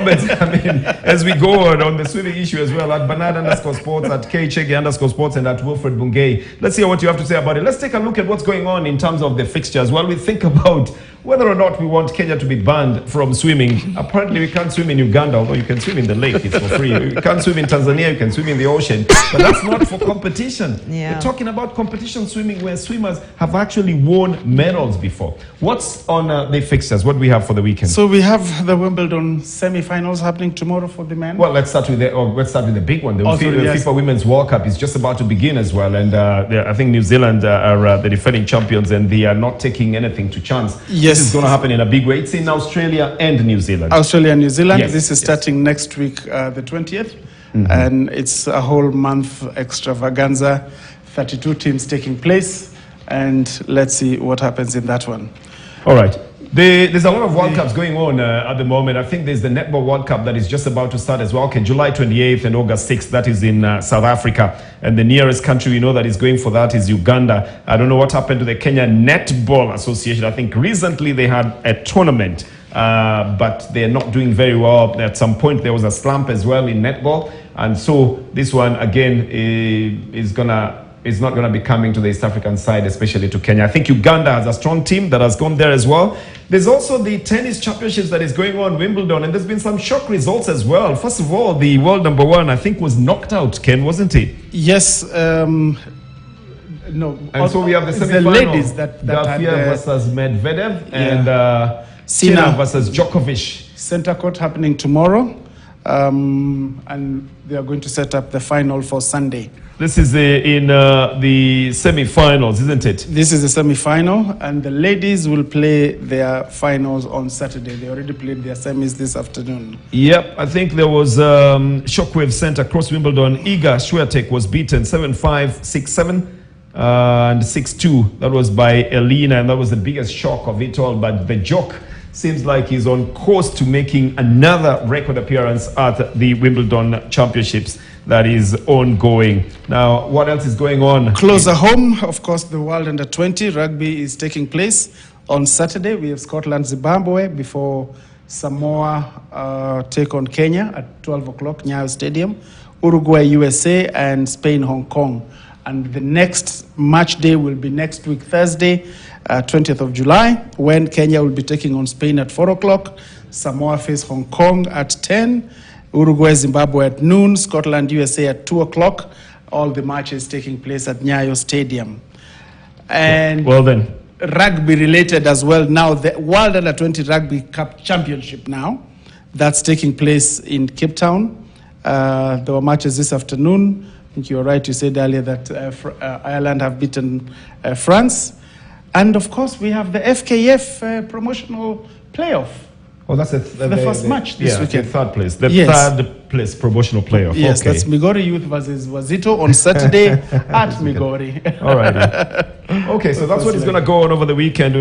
comments, I mean, as we go on the swimming issue as well, at Bernard_sports, at KChege_sports, and at Wilfred Bungay. Let's hear what you have to say about it. Let's take a look at what's going on in terms of the fixtures while we think about whether or not we want Kenya to be banned from swimming. Apparently, we can't swim in Uganda, although you can swim in the lake, it's for free. You can't swim in Tanzania, you can swim in the ocean, but that's not for competition. Yeah. We're talking about competition swimming where swimmers have actually won medals before. What's on the fixtures? What do we have for the weekend? So we have the Wimbledon semi-finals happening tomorrow for the men. Well, let's start with the big one. The Yes. FIFA Women's World Cup is just about to begin as well, and I think New Zealand are the defending champions, and they are not taking anything to chance. Yes. This is going to happen in a big way. It's in Australia and New Zealand. Australia and New Zealand. Yes, This is starting next week, the 20th, and it's a whole month extravaganza. 32 teams taking place, and let's see what happens in that one. All right. There's a lot of World Cups going on at the moment. I think there's the Netball World Cup that is just about to start as well. Okay, July 28th and August 6th. That is in South Africa. And the nearest country we know that is going for that is Uganda. I don't know what happened to the Kenya Netball Association. I think recently they had a tournament, but they're not doing very well. At some point, there was a slump as well in netball. And so this one, again, is not going to be coming to the East African side, especially to Kenya. I think Uganda has a strong team that has gone there as well. There's also the tennis championships that is going on, Wimbledon, and there's been some shock results as well. First of all, the world number one, I think, was knocked out, Ken, wasn't he? Yes. No. And so we have the semi-final. The ladies that Garcia versus Medvedev and Sina versus Djokovic. Center court happening tomorrow, and they are going to set up the final for Sunday. This is in the semi-finals, isn't it? This is the semi-final, and the ladies will play their finals on Saturday. They already played their semis this afternoon. Yep, I think there was Shockwave sent across Wimbledon. Iga Swiatek was beaten 7-5, 6-7, and 6-2. That was by Elena, and that was the biggest shock of it all. But the joke seems like he's on course to making another record appearance at the Wimbledon Championships that is ongoing. Now, what else is going on? Closer home, of course, the World Under-20 rugby is taking place on Saturday. We have Scotland, Zimbabwe before Samoa take on Kenya at 12 o'clock, Nyayo Stadium. Uruguay, USA, and Spain, Hong Kong. And the next match day will be next week, Thursday, 20th of July, when Kenya will be taking on Spain at 4 o'clock, Samoa face Hong Kong at 10, Uruguay, Zimbabwe at noon, Scotland, USA at 2 o'clock. All the matches taking place at Nyayo Stadium. And well then, rugby related as well now, the World Under-20 Rugby Cup Championship now, that's taking place in Cape Town. There were matches this afternoon. I think you were right, you said earlier that Ireland have beaten France. And of course, we have the FKF promotional playoff. Oh, that's the first match this weekend. The third place. Third place promotional playoff. Yes, okay. That's Migori Youth versus Wazito on Saturday at Migori. All right. Okay, so that's what is going to go on over the weekend.